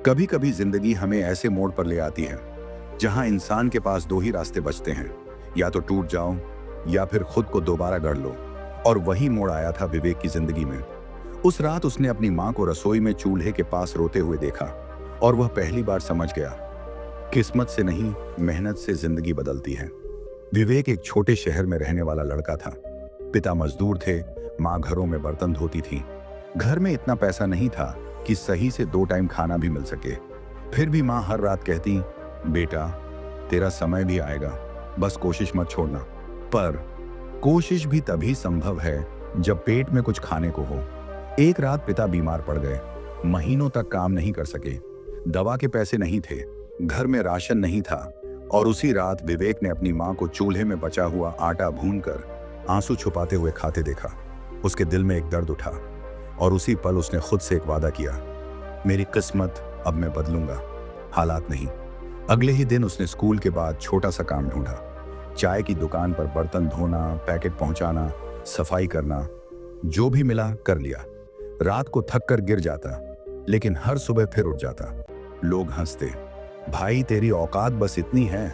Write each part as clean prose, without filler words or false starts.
कभी कभी जिंदगी हमें ऐसे मोड़ पर ले आती है जहां इंसान के पास दो ही रास्ते बचते हैं, या तो टूट जाओ या फिर खुद को दोबारा गढ़ लो। और वही मोड़ आया था विवेक की जिंदगी में। उस रात उसने अपनी मां को रसोई में चूल्हे के पास रोते हुए देखा और वह पहली बार समझ गया, किस्मत से नहीं, मेहनत से जिंदगी बदलती है। विवेक एक छोटे शहर में रहने वाला लड़का था। पिता मजदूर थे, माँ घरों में बर्तन धोती थी। घर में इतना पैसा नहीं था कि सही से 2 टाइम खाना भी मिल सके। फिर भी माँ हर रात कहती, बेटा तेरा समय भी आएगा, बस कोशिश मत छोड़ना। पर कोशिश भी तभी संभव है जब पेट में कुछ खाने को हो। एक रात पिता बीमार पड़ गए, महीनों तक काम नहीं कर सके। दवा के पैसे नहीं थे, घर में राशन नहीं था। और उसी रात विवेक ने अपनी माँ को चूल्हे में बचा हुआ आटा भूनकर आंसू छुपाते हुए खाते देखा। उसके दिल में एक दर्द उठा और उसी पल उसने खुद से एक वादा किया, मेरी किस्मत अब मैं बदलूंगा, हालात नहीं। अगले ही दिन उसने स्कूल के बाद छोटा सा काम ढूंढा। चाय की दुकान पर बर्तन धोना, पैकेट पहुंचाना, सफाई करना, जो भी मिला कर लिया। रात को थक कर गिर जाता, लेकिन हर सुबह फिर उठ जाता। लोग हंसते, भाई तेरी औकात बस इतनी है,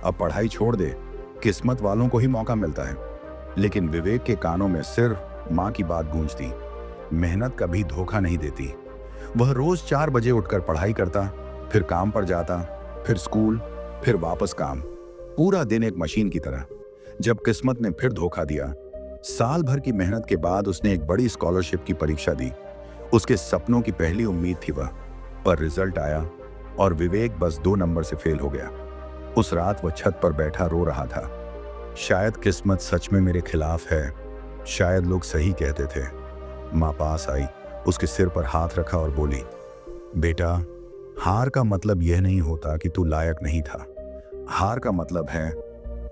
अब पढ़ाई छोड़ दे, किस्मत वालों को ही मौका मिलता है। लेकिन विवेक के कानों में सिर्फ माँ की बात गूंजती, मेहनत कभी धोखा नहीं देती। वह रोज 4 बजे उठकर पढ़ाई करता, फिर काम पर जाता, फिर स्कूल, फिर वापस काम, पूरा दिन एक मशीन की तरह। जब किस्मत ने फिर धोखा दिया, साल भर की मेहनत के बाद उसने एक बड़ी स्कॉलरशिप की परीक्षा दी। उसके सपनों की पहली उम्मीद थी वह, पर रिजल्ट आया और विवेक बस 2 नंबर से फेल हो गया। उस रात वह छत पर बैठा रो रहा था। शायद किस्मत सच में मेरे खिलाफ है, शायद लोग सही कहते थे। माँ पास आई, उसके सिर पर हाथ रखा और बोली, बेटा हार का मतलब यह नहीं होता कि तू लायक नहीं था। हार का मतलब है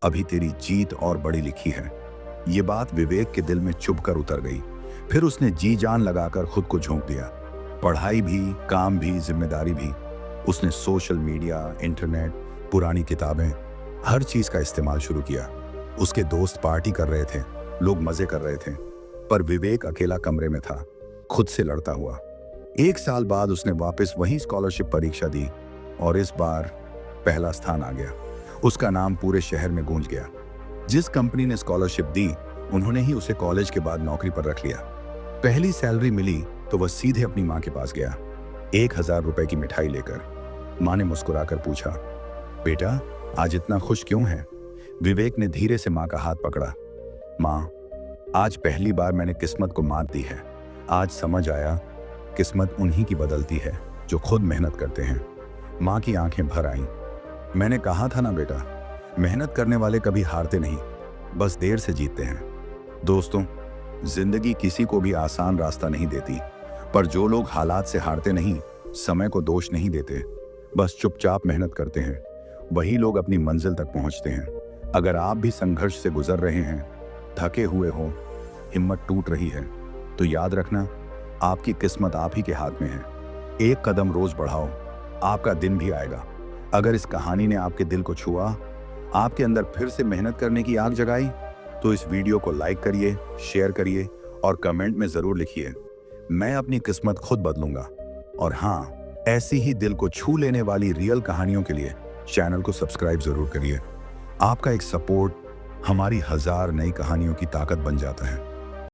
अभी तेरी जीत और बड़ी लिखी है। ये बात विवेक के दिल में चुभकर उतर गई। फिर उसने जी जान लगाकर खुद को झोंक दिया। पढ़ाई भी, काम भी, जिम्मेदारी भी। उसने सोशल मीडिया, इंटरनेट, पुरानी किताबें, हर चीज का इस्तेमाल शुरू किया। उसके दोस्त पार्टी कर रहे थे, लोग मजे कर रहे थे, पर विवेक अकेला कमरे में था, खुद से लड़ता हुआ। 1 साल बाद उसने वापस वही स्कॉलरशिप परीक्षा दी और इस बार पहला स्थान आ गया। उसका नाम पूरे शहर में गूंज गया। जिस कंपनी ने स्कॉलरशिप दी, उन्होंने ही उसे कॉलेज के बाद नौकरी पर रख लिया। पहली सैलरी मिली तो वह सीधे अपनी माँ के पास गया, 1000 रुपए की मिठाई लेकर। माँ ने मुस्कुराकर पूछा, बेटा आज इतना खुश क्यों है? विवेक ने धीरे से माँ का हाथ पकड़ा। माँ, आज पहली बार मैंने किस्मत को मात दी है। आज समझ आया, किस्मत उन्हीं की बदलती है जो खुद मेहनत करते हैं। माँ की आंखें भर आईं। मैंने कहा था ना बेटा, मेहनत करने वाले कभी हारते नहीं, बस देर से जीतते हैं। दोस्तों, जिंदगी किसी को भी आसान रास्ता नहीं देती, पर जो लोग हालात से हारते नहीं, समय को दोष नहीं देते, बस चुपचाप मेहनत करते हैं, वही लोग अपनी मंजिल तक पहुंचते हैं। अगर आप भी संघर्ष से गुजर रहे हैं, थके हुए हो, हिम्मत टूट रही है, तो याद रखना, आपकी किस्मत आप ही के हाथ में है। एक कदम रोज बढ़ाओ, आपका दिन भी आएगा। अगर इस कहानी ने आपके दिल को छुआ, आपके अंदर फिर से मेहनत करने की आग जगाई, तो इस वीडियो को लाइक करिए, शेयर करिए और कमेंट में जरूर लिखिए, मैं अपनी किस्मत खुद बदलूंगा। और हाँ, ऐसी ही दिल को छू लेने वाली रियल कहानियों के लिए चैनल को सब्सक्राइब जरूर करिए। आपका एक सपोर्ट हमारी 1000 नई कहानियों की ताकत बन जाता है।